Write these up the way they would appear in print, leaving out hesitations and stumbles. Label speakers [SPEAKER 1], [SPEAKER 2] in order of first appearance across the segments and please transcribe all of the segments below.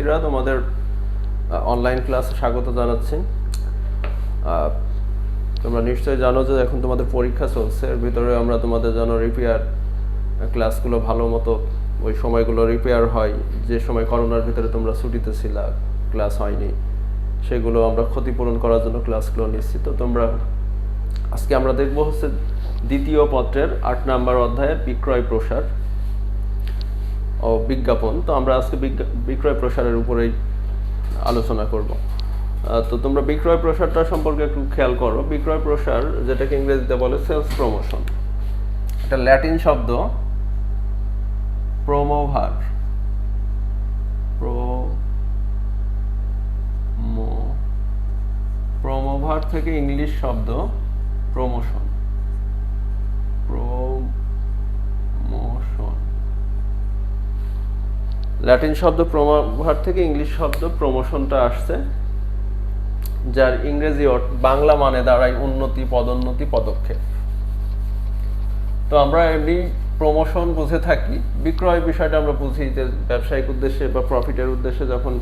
[SPEAKER 1] শিক্ষার্থীরা, তোমাদের অনলাইন ক্লাসে স্বাগত জানাচ্ছি। তোমরা নিশ্চয়ই জানো যে এখন তোমাদের পরীক্ষা চলছে, এর ভিতরে আমরা তোমাদের জন্য রিপেয়ার ক্লাসগুলো ভালো মতো ওই সময়গুলো রিপেয়ার হয়, যে সময় করোনার ভিতরে তোমরা ছুটিতে ছিলা, ক্লাস হয়নি, সেগুলো আমরা ক্ষতিপূরণ করার জন্য ক্লাসগুলো নিচ্ছি। তো তোমরা আজকে আমরা দেখব হচ্ছে দ্বিতীয় পত্রের 8 নম্বর অধ্যায়ের বিক্রয় প্রসার ও বিজ্ঞাপন। তো আমরা আজকে বিক্রয় প্রসারের উপরেই আলোচনা করব। তো তোমরা বিক্রয় প্রসারটা সম্পর্কে একটু খেয়াল করো। বিক্রয় প্রসার, যেটাকে ইংরেজিতে বলে সেলস প্রমোশন, এটা ল্যাটিন শব্দ প্রোমোভার। প্রোমোভার থেকে ইংলিশ শব্দ প্রমোশন। ল্যাটিন শব্দ প্রোমোভার থেকে ইংলিশ শব্দ প্রমোশনটা আসছে, যার ইংরেজি বাংলা মানে দাঁড়ায় উন্নতি, পদোন্নতি, পদক্ষেপ। তো আমরা এমনি প্রমোশন বুঝে থাকি, বিক্রয় বিষয়টা আমরা বুঝি যে ব্যবসায়িক উদ্দেশ্যে বা প্রফিটের উদ্দেশ্যে যখন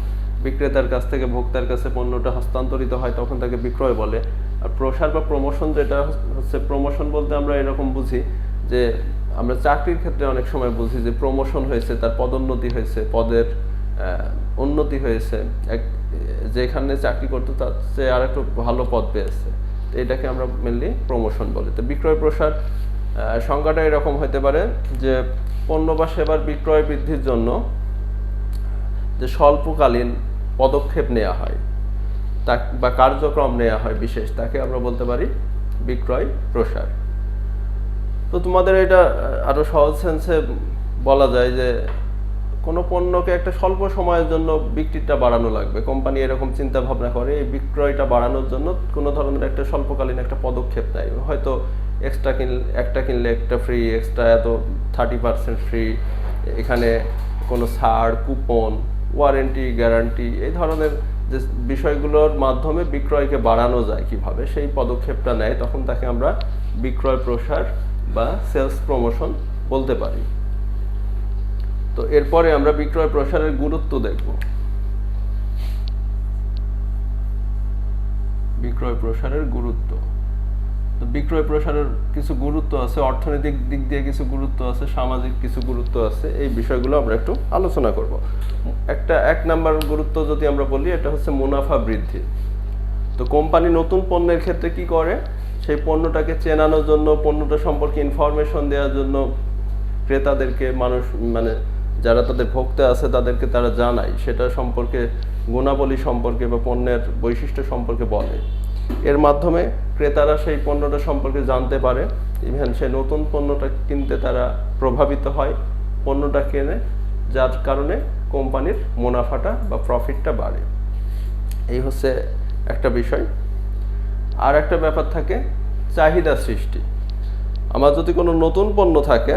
[SPEAKER 1] বিক্রেতার কাছ থেকে ভোক্তার কাছে পণ্যটা হস্তান্তরিত হয় তখন তাকে বিক্রয় বলে। আর প্রসার বা প্রমোশন যেটা হচ্ছে, প্রমোশন বলতে আমরা এরকম বুঝি যে আমরা চাকরির ক্ষেত্রে অনেক সময় বুঝি যে প্রমোশন হয়েছে, তার পদোন্নতি হয়েছে, পদের উন্নতি হয়েছে, যেখানে চাকরি করতে তার চেয়ে আর একটু ভালো পদ পেয়েছে, তো এটাকে আমরা মেনলি প্রমোশন বলি। তো বিক্রয় প্রসার সংজ্ঞাটা এরকম হতে পারে যে পণ্য বা সেবার বিক্রয় বৃদ্ধির জন্য যে স্বল্পকালীন পদক্ষেপ নেওয়া হয় বা কার্যক্রম নেওয়া হয় বিশেষ, তাকে আমরা বলতে পারি বিক্রয় প্রসার। তো তোমাদের এটা আরো সহজ সেন্সে বলা যায় যে কোনো পণ্যকে একটা স্বল্প সময়ের জন্য বিক্রিটা বাড়ানো লাগবে, কোম্পানি এরকম চিন্তা ভাবনা করে এই বিক্রয়টা বাড়ানোর জন্য কোনো ধরনের একটা স্বল্পকালীন একটা পদক্ষেপ নেয়। হয়তো একটা কিনলে একটা ফ্রি, এক্সট্রা এত 30% ফ্রি, এখানে কোনো ছাড়, কুপন, ওয়ারেন্টি, গ্যারান্টি, এই ধরনের যে বিষয়গুলোর মাধ্যমে বিক্রয়কে বাড়ানো যায় কিভাবে, সেই পদক্ষেপটা নেয়, তখন তাকে আমরা বিক্রয় প্রসার বা সেলস প্রমোশন বলতে পারি। তো এরপরে আমরা বিক্রয় প্রসারের গুরুত্ব দেখব। বিক্রয় প্রসারের গুরুত্ব, তো বিক্রয় প্রসারের কিছু গুরুত্ব আছে, অর্থনৈতিক দিক দিয়ে কিছু গুরুত্ব আছে, সামাজিক কিছু গুরুত্ব আছে, এই বিষয়গুলো আমরা একটু আলোচনা করব। এক নাম্বার গুরুত্ব যদি আমরা বলি, এটা হচ্ছে মুনাফা বৃদ্ধি। তো কোম্পানি নতুন পণ্যের ক্ষেত্রে কি করে, সেই পণ্যটাকে চেনানোর জন্য, পণ্যটা সম্পর্কে ইনফরমেশন দেওয়ার জন্য ক্রেতাদেরকে, মানুষ মানে যারা তাদের ভোক্তা আছে তাদেরকে তারা জানায়, সেটা সম্পর্কে গুণাবলী সম্পর্কে বা পণ্যের বৈশিষ্ট্য সম্পর্কে বলে। এর মাধ্যমে ক্রেতারা সেই পণ্যটা সম্পর্কে জানতে পারে, ইভেন সেই নতুন পণ্যটা কিনতে তারা প্রভাবিত হয়, পণ্যটা কেনে, যার কারণে কোম্পানির মুনাফাটা বা প্রফিটটা বাড়ে। এই হচ্ছে একটা বিষয়। আর একটা ব্যাপার থাকে চাহিদা সৃষ্টি। আমার যদি কোনো নতুন পণ্য থাকে,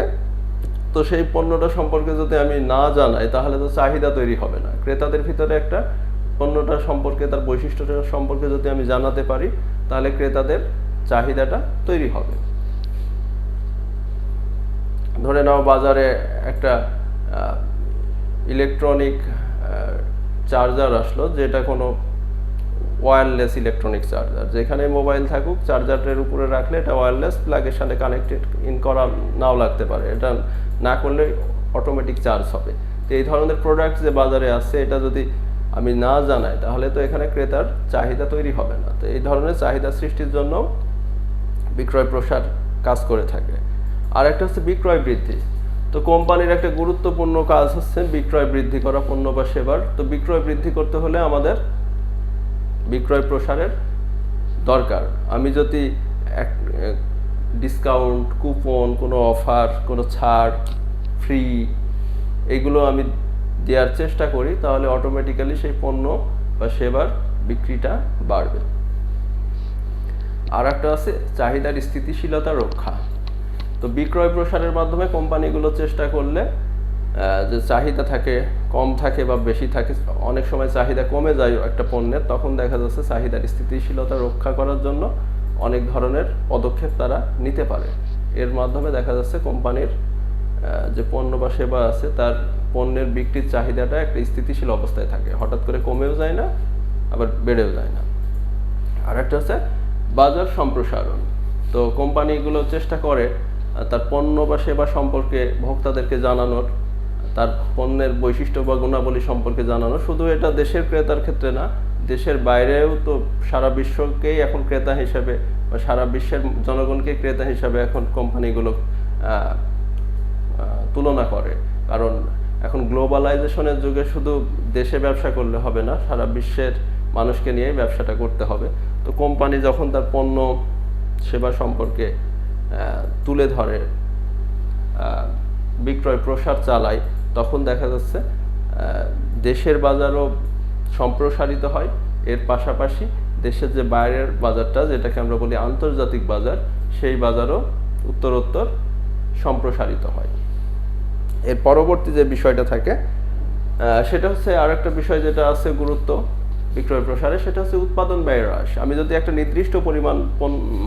[SPEAKER 1] তো সেই পণ্যটা সম্পর্কে যদি আমি না জানাই, তাহলে তো চাহিদা তৈরি হবে না। ক্রেতাদের ভিতরে একটা পণ্যটা সম্পর্কে, তার বৈশিষ্ট্যটা সম্পর্কে যদি আমি জানাতে পারি, তাহলে ক্রেতাদের চাহিদাটা তৈরি হবে। ধরে নাও বাজারে একটা ইলেকট্রনিক চার্জার আসলো, যেটা কোনো ওয়্যারলেস ইলেকট্রনিক চার্জার, যেখানে মোবাইল থাকুক, চার্জারের উপরে রাখলে এটা ওয়্যারলেস, প্লাগের সাথে কানেক্টেড ইন করা নাও লাগতে পারে, এটা না করলে অটোমেটিক চার্জ হবে। তো এই ধরনের প্রোডাক্ট যে বাজারে আসছে, এটা যদি আমি না জানাই, তাহলে তো এখানে ক্রেতার চাহিদা তৈরি হবে না। তো এই ধরনের চাহিদা সৃষ্টির জন্য বিক্রয় প্রসার কাজ করে থাকে। আর একটা হচ্ছে বিক্রয় বৃদ্ধি। তো কোম্পানির একটা গুরুত্বপূর্ণ কাজ হচ্ছে বিক্রয় বৃদ্ধি করা পণ্য বা সেবার। তো বিক্রয় বৃদ্ধি করতে হলে আমাদের বিক্রয় প্রসারের দরকার। আমি যদি ডিসকাউন্ট, কুপন, কোনো অফার, কোনো ছাড়, ফ্রি, এগুলো আমি দেওয়ার চেষ্টা করি, তাহলে অটোমেটিক্যালি সেই পণ্য বা সেবার বিক্রিটা বাড়বে। আর একটা আছে চাহিদার স্থিতিশীলতা রক্ষা। তো বিক্রয় প্রসারের মাধ্যমে কোম্পানিগুলো চেষ্টা করলে যে চাহিদা থাকে, কম থাকে বা বেশি থাকে, অনেক সময় চাহিদা কমে যায় একটা পণ্যের, তখন দেখা যাচ্ছে চাহিদার স্থিতিশীলতা রক্ষা করার জন্য অনেক ধরনের পদক্ষেপ তারা নিতে পারে। এর মাধ্যমে দেখা যাচ্ছে কোম্পানির যে পণ্য বা সেবা আছে তার পণ্যের বিক্রির চাহিদাটা একটা স্থিতিশীল অবস্থায় থাকে, হঠাৎ করে কমেও যায় না আবার বেড়েও যায় না। আর একটা হচ্ছে বাজার সম্প্রসারণ। তো কোম্পানিগুলো চেষ্টা করে তার পণ্য বা সেবা সম্পর্কে ভোক্তাদেরকে জানানোর, তার পণ্যের বৈশিষ্ট্য বা গুণাবলী সম্পর্কে জানানো। শুধু এটা দেশের ক্রেতার ক্ষেত্রে না, দেশের বাইরেও তো সারা বিশ্বকেই এখন ক্রেতা হিসেবে বা সারা বিশ্বের জনগণকে ক্রেতা হিসেবে এখন কোম্পানিগুলো তুলনা করে। কারণ এখন গ্লোবালাইজেশনের যুগে শুধু দেশে ব্যবসা করলে হবে না, সারা বিশ্বের মানুষকে নিয়ে ব্যবসাটা করতে হবে। তো কোম্পানি যখন তার পণ্য সেবা সম্পর্কে তুলে ধরে, বিক্রয় প্রসার চালায়, তখন দেখা যাচ্ছে দেশের বাজারও সম্প্রসারিত হয়। এর পাশাপাশি দেশের যে বাইরের বাজারটা, যেটাকে আমরা বলি আন্তর্জাতিক বাজার, সেই বাজারও উত্তরোত্তর সম্প্রসারিত হয়। এর পরবর্তী যে বিষয়টা থাকে সেটা হচ্ছে আরেকটা বিষয় যেটা আছে গুরুত্ব বিক্রয় প্রসারে, সেটা হচ্ছে উৎপাদন ব্যয় হ্রাস। আমি যদি একটা নির্দিষ্ট পরিমাণ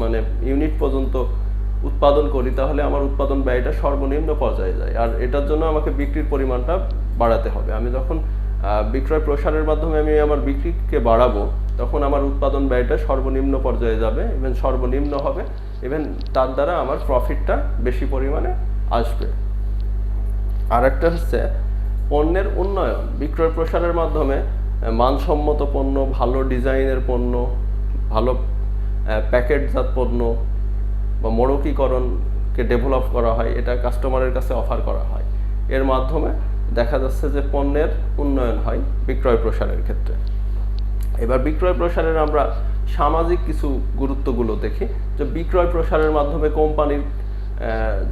[SPEAKER 1] মানে ইউনিট পর্যন্ত উৎপাদন করি, তাহলে আমার উৎপাদন ব্যয়টা সর্বনিম্ন পর্যায়ে যায়, আর এটার জন্য আমাকে বিক্রির পরিমাণটা বাড়াতে হবে। আমি যখন বিক্রয় প্রসারের মাধ্যমে আমি আমার বিক্রিকে বাড়াবো, তখন আমার উৎপাদন ব্যয়টা সর্বনিম্ন পর্যায়ে যাবে, ইভেন সর্বনিম্ন হবে, ইভেন তার দ্বারা আমার প্রফিটটা বেশি পরিমাণে আসবে। আর একটা হচ্ছে পণ্যের উন্নয়ন। বিক্রয় প্রসারের মাধ্যমে মানসম্মত পণ্য, ভালো ডিজাইনের পণ্য, ভালো প্যাকেটজাত পণ্য বা মোড়কীকরণকে ডেভেলপ করা হয়, এটা কাস্টমারের কাছে অফার করা হয়। এর মাধ্যমে দেখা যাচ্ছে যে পণ্যের উন্নয়ন হয় বিক্রয় প্রসারের ক্ষেত্রে। এবার বিক্রয় প্রসারের আমরা সামাজিক কিছু গুরুত্বগুলো দেখি। যে বিক্রয় প্রসারের মাধ্যমে কোম্পানির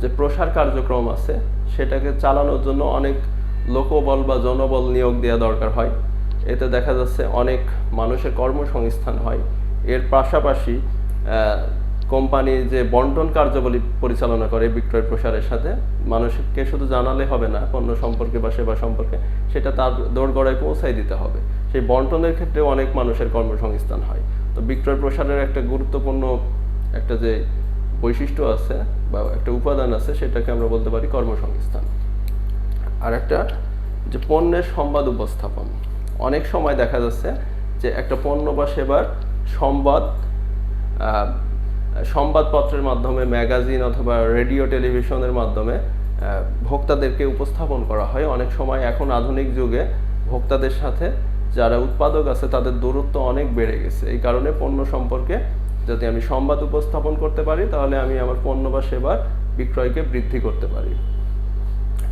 [SPEAKER 1] যে প্রসার কার্যক্রম আছে সেটাকে চালানোর জন্য অনেক লোকবল বা জনবল নিয়োগ দেওয়া দরকার হয়। এতে দেখা যাচ্ছে অনেক মানুষের কর্মসংস্থান হয়। এর পাশাপাশি কোম্পানি যে বন্টন কার্যাবলী পরিচালনা করে বিক্রয় প্রসারের সাথে, মানুষকে শুধু জানালে হবে না পণ্য সম্পর্কে বা সেবা সম্পর্কে, সেটা তার দোরগোড়ায় পৌঁছাই দিতে হবে। সেই বন্টনের ক্ষেত্রে অনেক মানুষের কর্মসংস্থান হয়। তো বিক্রয় প্রসারের একটা গুরুত্বপূর্ণ একটা যে বৈশিষ্ট্য আছে বা একটা উপাদান আছে, সেটাকে আমরা বলতে পারি কর্মসংস্থান। আর একটা যে পণ্যের সংবাদ উপস্থাপন। অনেক সময় দেখা যাচ্ছে যে একটা পণ্য বা সেবার সংবাদপত্রের মাধ্যমে, ম্যাগাজিন অথবা রেডিও টেলিভিশনের মাধ্যমে ভোক্তাদেরকে উপস্থাপন করা হয়। অনেক সময় এখন আধুনিক যুগে ভোক্তাদের সাথে যারা উৎপাদক আছে তাদের দূরত্ব অনেক বেড়ে গেছে। এই কারণে পণ্য সম্পর্কে যদি আমি সংবাদ উপস্থাপন করতে পারি, তাহলে আমি আমার পণ্য বা সেবার বিক্রয়কে বৃদ্ধি করতে পারি।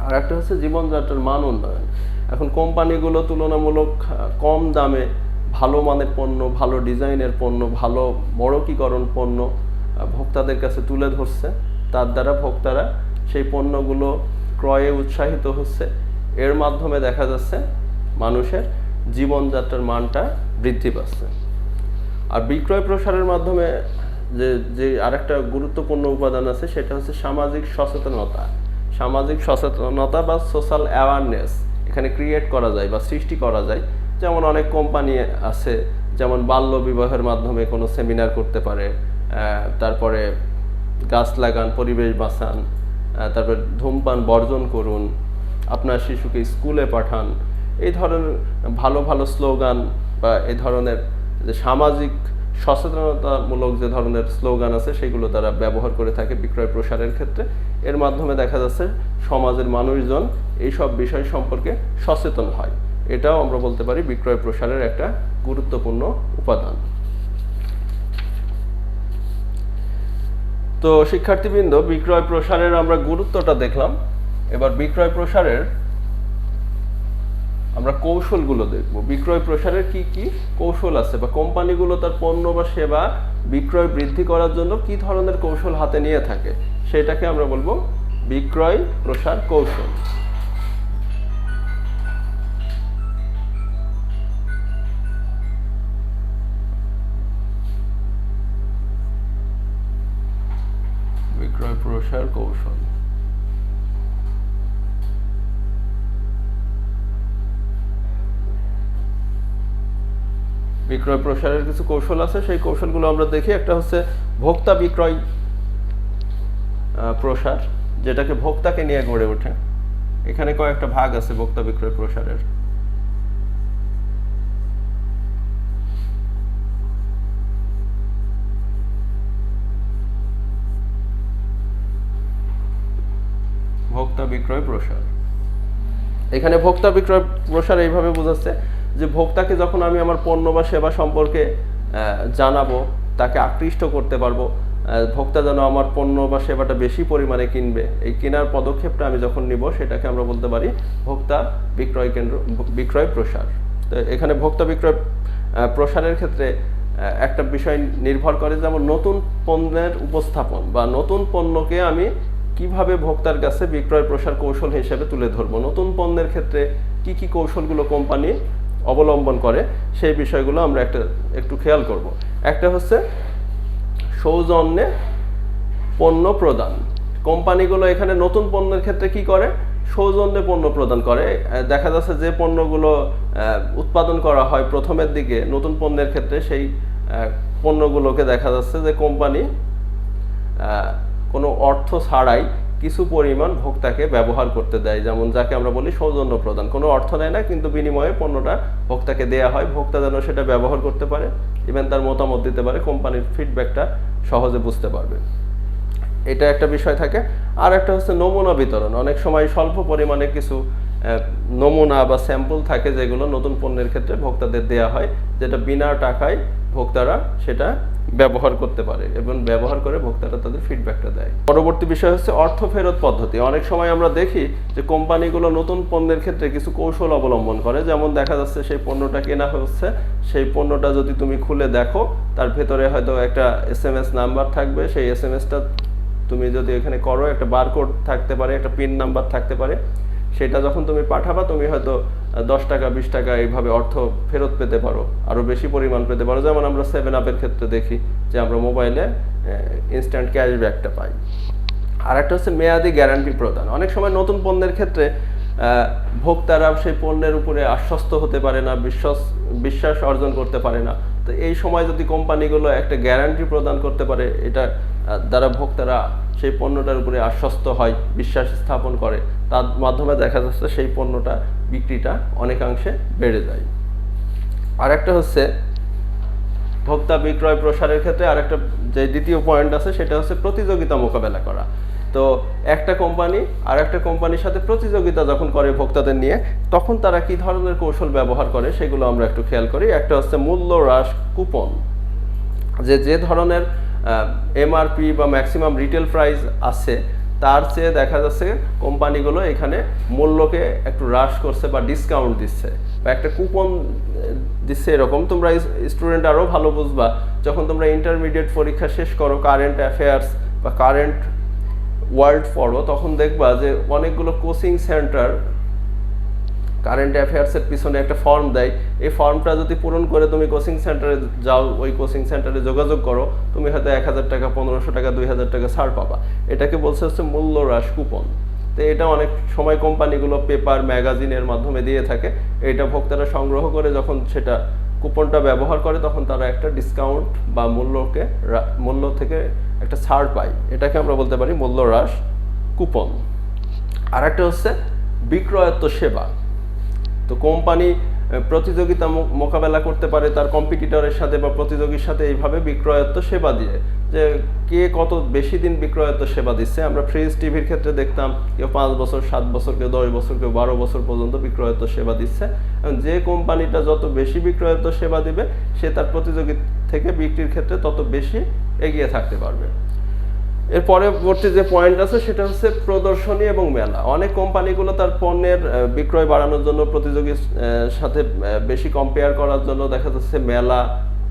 [SPEAKER 1] আর একটা হচ্ছে জীবনযাত্রার মান উন্নয়ন। এখন কোম্পানিগুলো তুলনামূলক কম দামে ভালো মানের পণ্য, ভালো ডিজাইনের পণ্য, ভালো মোড়কীকরণ পণ্য ভোক্তাদের কাছে তুলে ধরছে। তার দ্বারা ভোক্তারা সেই পণ্যগুলো ক্রয়ে উৎসাহিত হচ্ছে। এর মাধ্যমে দেখা যাচ্ছে মানুষের জীবনযাত্রার মানটা বৃদ্ধি পাচ্ছে। আর বিক্রয় প্রসারের মাধ্যমে যে আরেকটা গুরুত্বপূর্ণ উপাদান আছে, সেটা হচ্ছে সামাজিক সচেতনতা। সামাজিক সচেতনতা বা সোশ্যাল অ্যাওয়ারনেস এখানে ক্রিয়েট করা যায় বা সৃষ্টি করা যায়। যেমন অনেক কোম্পানি আছে, যেমন বাল্য বিবাহের মাধ্যমে কোনো সেমিনার করতে পারে, তারপরে গাছ লাগান, পরিবেশ বাঁচান, তারপর ধূমপান বর্জন করুন, আপনার শিশুকে স্কুলে পাঠান। এই ধরনের ভালো ভালো স্লোগান বা এই ধরনের যে সামাজিক সচেতনতামূলক যে ধরনের স্লোগান আছে, সেগুলো তারা ব্যবহার করে থাকে বিক্রয় প্রসারের ক্ষেত্রে। এর মাধ্যমে দেখা যাচ্ছে সমাজের মানুষজন এইসব বিষয় সম্পর্কে সচেতন হয়। এটাও আমরা বলতে পারি বিক্রয় প্রসারের একটা গুরুত্বপূর্ণ উপাদান। তো শিক্ষার্থীবৃন্দ, বিক্রয় প্রসারের আমরা গুরুত্বটা দেখলাম। এবার বিক্রয় প্রসারের আমরা কৌশলগুলো দেখব। বিক্রয় প্রসারের কি কি কৌশল আছে বা কোম্পানিগুলো তার পণ্য বা সেবা বিক্রয় বৃদ্ধি করার জন্য কি ধরনের কৌশল হাতে নিয়ে থাকে, সেটাকে আমরা বলবো বিক্রয় প্রসার কৌশল। বিক্রয় প্রসার কৌশল। বিক্রয় প্রসারের কিছু কৌশল আছে, সেই কৌশলগুলো আমরা দেখি। একটা হচ্ছে ভোক্তা বিক্রয় প্রসার। যেটাকে ভোক্তাকে নিয়ে গড়ে ওঠে। এখানে কয়েকটা ভাগ আছে ভোক্তা বিক্রয় প্রসারের। ভোক্তা বিক্রয় প্রসার, এখানে ভোক্তা বিক্রয় প্রসার এইভাবে বোঝাচ্ছে যে ভোক্তাকে যখন আমি আমার পণ্য বা সেবা সম্পর্কে জানাবো, তাকে আকৃষ্ট করতে পারবো, ভোক্তা যেন আমার পণ্য বা সেবাটা বেশি পরিমাণে কিনবে, এই কেনার পদক্ষেপটা আমি যখন নিব, সেটাকে আমরা বলতে পারি ভোক্তা বিক্রয় কেন্দ্র, বিক্রয় প্রসার। তো এখানে ভোক্তা বিক্রয় প্রসারের ক্ষেত্রে একটা বিষয় নির্ভর করে, যেমন নতুন পণ্যের উপস্থাপন বা নতুন পণ্যকে আমি কিভাবে ভোক্তার কাছে বিক্রয় প্রসার কৌশল হিসেবে তুলে ধরবো, নতুন পণ্যের ক্ষেত্রে কি কি কৌশলগুলো কোম্পানি অবলম্বন করে, সেই বিষয়গুলো আমরা একটু খেয়াল করব। একটা হচ্ছে সৌজন্যে পণ্য প্রদান। কোম্পানিগুলো এখানে নতুন পণ্যের ক্ষেত্রে কি করে, সৌজন্যে পণ্য প্রদান করে। দেখা যাচ্ছে যে পণ্যগুলো উৎপাদন করা হয় প্রথমের দিকে নতুন পণ্যের ক্ষেত্রে, সেই পণ্যগুলোকে দেখা যাচ্ছে যে কোম্পানি কোনো অর্থ ছাড়াই কিছু পরিমাণ ভোক্তাকে ব্যবহার করতে দেয়, যেমন যাকে আমরা বলি সৌজন্য প্রদান। কোনো অর্থ নেয় না, কিন্তু বিনিময়ে পণ্যটা ভোক্তাকে দেয়া হয়, ভোক্তা যেন সেটা ব্যবহার করতে পারে, ইভেন তার মতামত দিতে পারে, কোম্পানির ফিডব্যাকটা সহজে বুঝতে পারবে। এটা একটা বিষয় থাকে। আর একটা হচ্ছে নমুনা বিতরণ। অনেক সময় স্বল্প পরিমাণে কিছু নমুনা বা স্যাম্পল থাকে, যেগুলো নতুন পণ্যের ক্ষেত্রে ভোক্তাদের দেয়া হয়, যেটা বিনা টাকায় ভোক্তারা সেটা ব্যবহার করতে পারে এবং ব্যবহার করে ভোক্তারা তাদের ফিডব্যাকটা দেয়। পরবর্তী বিষয় হচ্ছে অর্থ ফেরত পদ্ধতি। অনেক সময় আমরা দেখি যে কোম্পানিগুলো নতুন পণ্যের ক্ষেত্রে কিছু কৌশল অবলম্বন করে, যেমন দেখা যাচ্ছে সেই পণ্যটা কেনা হচ্ছে, সেই পণ্যটা যদি তুমি খুলে দেখো, তার ভেতরে হয়তো একটা SMS নাম্বার থাকবে, সেই SMSটা তুমি যদি এখানে করো, একটা বারকোড থাকতে পারে, একটা পিন নাম্বার থাকতে পারে, সেটা যখন তুমি পাঠাবা, তুমি হয়তো 10 টাকা 20 টাকা এইভাবে অর্থ ফেরত পেতে পারো, আরও বেশি পরিমাণ পেতে পারো। যেমন আমরা 7-আপের ক্ষেত্রে দেখি যে আমরা মোবাইলে ইনস্ট্যান্ট ক্যাশব্যাকটা পাই। আর একটা হচ্ছে মেয়াদি গ্যারান্টি প্রদান। অনেক সময় নতুন পণ্যের ক্ষেত্রে ভোক্তারা সেই পণ্যের উপরে আশ্বস্ত হতে পারে না, বিশ্বাস অর্জন করতে পারে না। তো এই সময় যদি কোম্পানিগুলো একটা গ্যারান্টি প্রদান করতে পারে, এটা দ্বারা ভোক্তারা সেই পণ্যটার উপরে আশ্বস্ত হয়, বিশ্বাস স্থাপন করে, তার মাধ্যমে দেখা যাচ্ছে সেই পণ্যটা বিক্রিটা অনেকাংশে বেড়ে যায়। আর একটা হচ্ছে ভোক্তা বিক্রয় প্রসারের ক্ষেত্রে আরেকটা যে দ্বিতীয় পয়েন্ট আছে, সেটা হচ্ছে প্রতিযোগিতা মোকাবেলা করা। তো একটা কোম্পানি আর একটা কোম্পানির সাথে প্রতিযোগিতা যখন করে ভোক্তাদের নিয়ে, তখন তারা কি ধরনের কৌশল ব্যবহার করে সেগুলো আমরা একটু খেয়াল করি। একটা হচ্ছে মূল্য হ্রাস কুপন। যে ধরনের MRP বা ম্যাক্সিমাম রিটেল প্রাইস আছে, তার চেয়ে দেখা যাচ্ছে কোম্পানিগুলো এখানে মূল্যকে একটু হ্রাস করছে বা ডিসকাউন্ট দিচ্ছে বা একটা কুপন দিচ্ছে। এরকম তোমরা স্টুডেন্ট আরও ভালো বুঝবা যখন তোমরা ইন্টারমিডিয়েট পরীক্ষা শেষ করো, কারেন্ট অ্যাফেয়ার্স বা কারেন্ট ওয়ার্ল্ড পড়ো, তখন দেখবা যে অনেকগুলো কোচিং সেন্টার কারেন্ট অ্যাফেয়ার্সের পিছনে একটা ফর্ম দেয়। এই ফর্মটা যদি পূরণ করে তুমি কোচিং সেন্টারে যাও, ওই কোচিং সেন্টারে যোগাযোগ করো, তুমি হয়তো 1000 টাকা 1500 টাকা 2000 টাকা ছাড় পাবা। এটাকে বলছে হচ্ছে মূল্য হ্রাস কুপন। তো এটা অনেক সময় কোম্পানিগুলো পেপার ম্যাগাজিনের মাধ্যমে দিয়ে থাকে। এটা ভোক্তারা সংগ্রহ করে যখন সেটা কুপনটা ব্যবহার করে, তখন তারা একটা ডিসকাউন্ট বা মূল্য থেকে একটা ছাড় পায়। এটাকে আমরা বলতে পারি মূল্য হ্রাস কুপন। আর একটা হচ্ছে বিক্রয়োত্তর সেবা। তো কোম্পানি প্রতিযোগিতা মোকাবেলা করতে পারে তার কম্পিটিটরের সাথে বা প্রতিযোগীর সাথে এইভাবে বিক্রয়োত্তর সেবা দিয়ে, যে কে কত বেশি দিন বিক্রয়োত্তর সেবা দিচ্ছে। আমরা ফ্রিজ টিভির ক্ষেত্রে দেখতাম কেউ 5 বছর 7 বছর, কেউ 10 বছর, কেউ 12 বছর পর্যন্ত বিক্রয়োত্তর সেবা দিচ্ছে। এবং যে কোম্পানিটা যত বেশি বিক্রয়োত্তর সেবা দিবে, সে তার প্রতিযোগী থেকে বিক্রির ক্ষেত্রে তত বেশি এগিয়ে থাকতে পারবে। এর পরবর্তী যে পয়েন্ট আছে সেটা হচ্ছে প্রদর্শনী এবং মেলা। অনেক কোম্পানিগুলো তার পণ্যের বিক্রয় বাড়ানোর জন্য, প্রতিযোগীর সাথে বেশি কম্পেয়ার করার জন্য দেখা যাচ্ছে মেলা,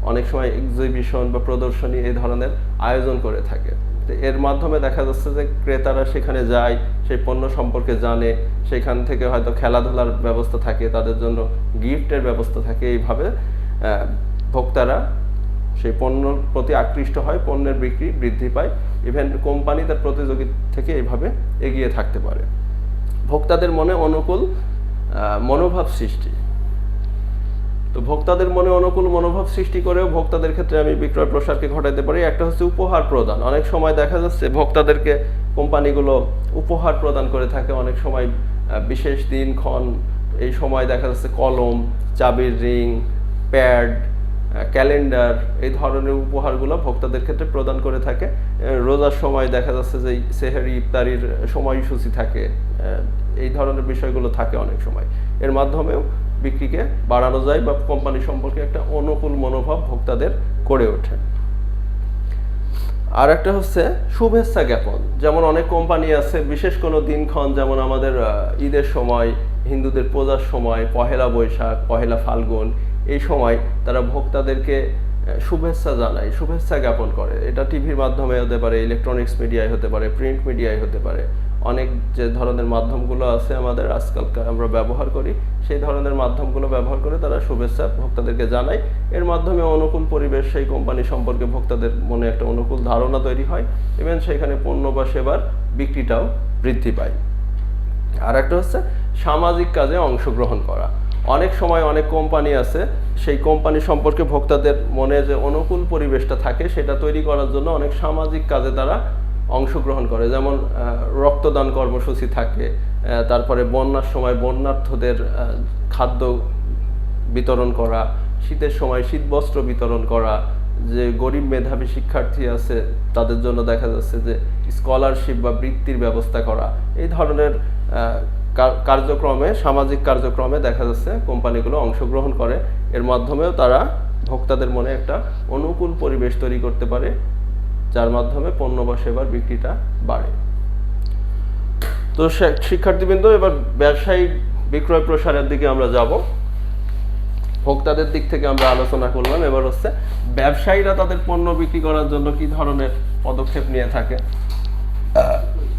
[SPEAKER 1] অনেক সময় এক্সিবিশন বা প্রদর্শনী এই ধরনের আয়োজন করে থাকে। তো এর মাধ্যমে দেখা যাচ্ছে যে ক্রেতারা সেখানে যায়, সেই পণ্য সম্পর্কে জানে, সেখান থেকে হয়তো খেলাধুলার ব্যবস্থা থাকে, তাদের জন্য গিফটের ব্যবস্থা থাকে। এইভাবে ভোক্তারা সেই পণ্যর প্রতি আকৃষ্ট হয়, পণ্যের বিক্রি বৃদ্ধি পায়, ইভেন কোম্পানি তার প্রতিযোগী থেকে এইভাবে এগিয়ে থাকতে পারে। ভোক্তাদের মনে অনুকূল মনোভাব সৃষ্টি। তো ভোক্তাদের মনে অনুকূল মনোভাব সৃষ্টি করেও ভোক্তাদের ক্ষেত্রে আমি বিক্রয় প্রসারকে ঘটাতে পারি। একটা হচ্ছে উপহার প্রদান। অনেক সময় দেখা যাচ্ছে ভোক্তাদেরকে কোম্পানিগুলো উপহার প্রদান করে থাকে, অনেক সময় বিশেষ দিনক্ষণ, এই সময় দেখা যাচ্ছে কলম, চাবির রিং, প্যাড, ক্যালেন্ডার, এই ধরনের উপহারগুলো ভোক্তাদের ক্ষেত্রে প্রদান করে থাকে। রোজার সময় দেখা যাচ্ছে যে সেহরি ইফতারির সময়সূচি থাকে, এই ধরনের বিষয়গুলো থাকে অনেক সময়। এর মাধ্যমেও বিক্রিকে বাড়ানো যায় বা কোম্পানি সম্পর্কে একটা অনুকূল মনোভাব ভোক্তাদের গড়ে ওঠে। আর একটা হচ্ছে শুভেচ্ছা জ্ঞাপন। যেমন অনেক কোম্পানি আছে বিশেষ কোনো দিনক্ষণ, যেমন আমাদের ঈদের সময়, হিন্দুদের পূজার সময়, পহেলা বৈশাখ, পহেলা ফাল্গুন, এই সময় তারা ভোক্তাদেরকে শুভেচ্ছা জানায়, শুভেচ্ছা জ্ঞাপন করে। এটা টিভির মাধ্যমে হতে পারে, ইলেকট্রনিক্স মিডিয়ায় হতে পারে, প্রিন্ট মিডিয়ায় হতে পারে। অনেক যে ধরনের মাধ্যমগুলো আছে আমাদের আজকাল আমরা ব্যবহার করি, সেই ধরনের মাধ্যমগুলো ব্যবহার করে তারা শুভেচ্ছা ভোক্তাদেরকে জানায়। এর মাধ্যমে অনুকূল পরিবেশ সেই কোম্পানি সম্পর্কে ভোক্তাদের মনে একটা অনুকূল ধারণা তৈরি হয়, এবং সেখানে পণ্য বা সেবার বিক্রিটাও বৃদ্ধি পায়। আর একটা হচ্ছে সামাজিক কাজে অংশগ্রহণ করা। অনেক সময় অনেক কোম্পানি আছে, সেই কোম্পানি সম্পর্কে ভোক্তাদের মনে যে অনুকূল পরিবেশটা থাকে সেটা তৈরি করার জন্য অনেক সামাজিক কাজে তারা অংশগ্রহণ করে। যেমন রক্তদান কর্মসূচি থাকে, তারপরে বন্যার সময় বন্যার্থদের খাদ্য বিতরণ করা, শীতের সময় শীতবস্ত্র বিতরণ করা, যে গরিব মেধাবী শিক্ষার্থী আছে তাদের জন্য দেখা যাচ্ছে যে স্কলারশিপ বা বৃত্তির ব্যবস্থা করা। এই ধরনের কার্যক্রমে, সামাজিক কার্যক্রমে দেখা যাচ্ছে কোম্পানিগুলো অংশগ্রহণ করে। এর মাধ্যমেও তারা ভোক্তাদের মনে একটা অনুকূল পরিবেশ তৈরি করতে পারে, যার মাধ্যমে পণ্য বা সেবার বিক্রিটা বাড়ে। তো শিক্ষার্থীবৃন্দ, এবার ব্যবসায়িক বিক্রয় প্রসারের দিকে আমরা যাব। ভোক্তাদের দিক থেকে আমরা আলোচনা করলাম, এবার হচ্ছে ব্যবসায়ীরা তাদের পণ্য বিক্রি করার জন্য কি ধরনের পদক্ষেপ নিয়ে থাকে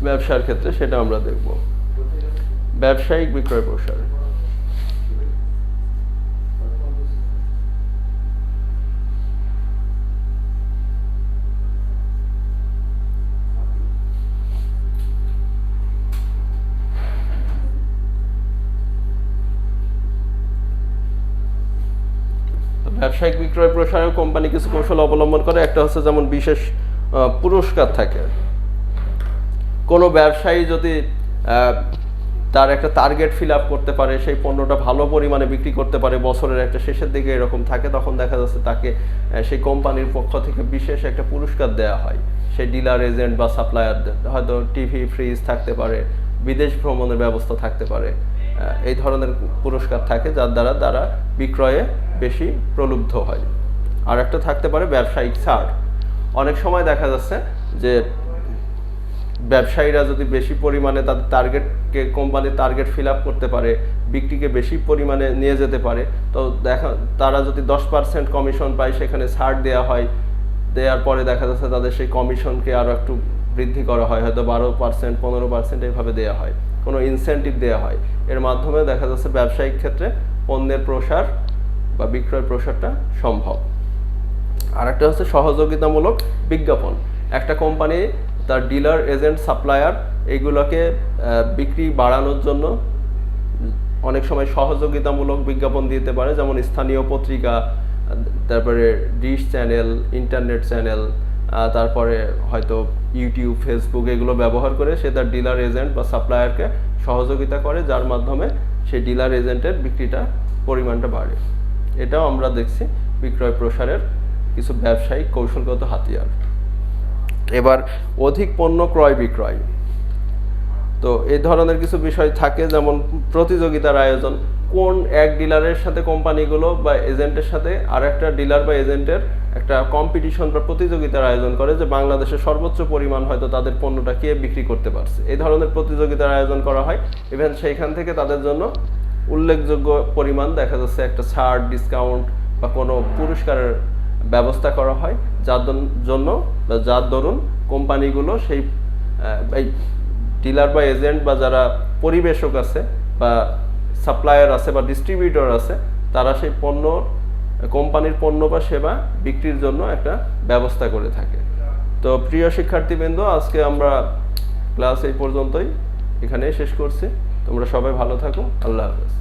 [SPEAKER 1] ব্যবসার ক্ষেত্রে, সেটা আমরা দেখব। ব্যবসায়িক বিক্রয় প্রসার। ব্যবসায়িক বিক্রয় প্রসারে কোম্পানি কিছু কৌশল অবলম্বন করে। একটা হচ্ছে যেমন বিশেষ পুরস্কার থাকে। কোনো ব্যবসায়ী যদি তার একটা টার্গেট ফিল আপ করতে পারে, সেই পণ্যটা ভালো পরিমাণে বিক্রি করতে পারে, বছরের একটা শেষের দিকে এরকম থাকে, তখন দেখা যাচ্ছে তাকে সেই কোম্পানির পক্ষ থেকে বিশেষ একটা পুরস্কার দেওয়া হয়। সেই ডিলার, এজেন্ট বা সাপ্লায়ারদের হয়তো টিভি, ফ্রিজ থাকতে পারে, বিদেশ ভ্রমণের ব্যবস্থা থাকতে পারে, এই ধরনের পুরস্কার থাকে যার দ্বারা তারা বিক্রয়ে বেশি প্রলুব্ধ হয়। আর একটা থাকতে পারে ব্যবসায়িক ছাড়। অনেক সময় দেখা যাচ্ছে যে ব্যবসায়ীরা যদি বেশি পরিমাণে তাদের টার্গেটকে, কোম্পানির টার্গেট ফিল আপ করতে পারে, বিক্রিকে বেশি পরিমাণে নিয়ে যেতে পারে, তো তারা যদি 10% কমিশন পায়, সেখানে ছাড় দেওয়া হয়। দেওয়ার পরে দেখা যাচ্ছে তাদের সেই কমিশনকে আরও একটু বৃদ্ধি করা হয়, হয়তো 12%, 15% এইভাবে দেওয়া হয়, কোনো ইনসেন্টিভ দেওয়া হয়। এর মাধ্যমে দেখা যাচ্ছে ব্যবসায়িক ক্ষেত্রে পণ্যের প্রসার বা বিক্রয় প্রসারটা সম্ভব। আর একটা হচ্ছে সহযোগিতামূলক বিজ্ঞাপন। একটা কোম্পানি তার ডিলার, এজেন্ট, সাপ্লায়ার এইগুলোকে বিক্রি বাড়ানোর জন্য অনেক সময় সহযোগিতামূলক বিজ্ঞাপন দিতে পারে, যেমন স্থানীয় পত্রিকা, তারপরে ডিশ চ্যানেল, ইন্টারনেট চ্যানেল, তারপরে হয়তো ইউটিউব, ফেসবুক এগুলো ব্যবহার করে সে তার ডিলার, এজেন্ট বা সাপ্লায়ারকে সহযোগিতা করে, যার মাধ্যমে সেই ডিলার, এজেন্টের বিক্রিটা পরিমাণটা বাড়ে। এটাও আমরা দেখছি বিক্রয় প্রসারের কিছু ব্যবসায়িক কৌশলগত হাতিয়ার। এবার অধিক পণ্য ক্রয় বিক্রয়। তো এই ধরনের কিছু বিষয় থাকে, যেমন প্রতিযোগিতার আয়োজন। কোন এক ডিলারের সাথে কোম্পানিগুলো বা এজেন্টের সাথে আর একটা ডিলার বা এজেন্টের একটা কম্পিটিশন বা প্রতিযোগিতার আয়োজন করে, যে বাংলাদেশের সর্বোচ্চ পরিমাণ হয়তো তাদের পণ্যটা কে বিক্রি করতে পারছে, এই ধরনের প্রতিযোগিতার আয়োজন করা হয়। ইভেন সেইখান থেকে তাদের জন্য উল্লেখযোগ্য পরিমাণ দেখা যাচ্ছে একটা ছাড়, ডিসকাউন্ট বা কোনো পুরস্কারের ব্যবস্থা করা হয়, যার জন্য বা যার দরুন কোম্পানিগুলো সেই এই ডিলার বা এজেন্ট বা যারা পরিবেশক আছে বা সাপ্লায়ার আছে বা ডিস্ট্রিবিউটর আছে, তারা সেই পণ্য, কোম্পানির পণ্য বা সেবা বিক্রির জন্য একটা ব্যবস্থা করে থাকে। তো প্রিয় শিক্ষার্থীবৃন্দ, আজকে আমরা ক্লাস এই পর্যন্তই এখানেই শেষ করছি। তোমরা সবাই ভালো থাকো। আল্লাহ হাফেজ।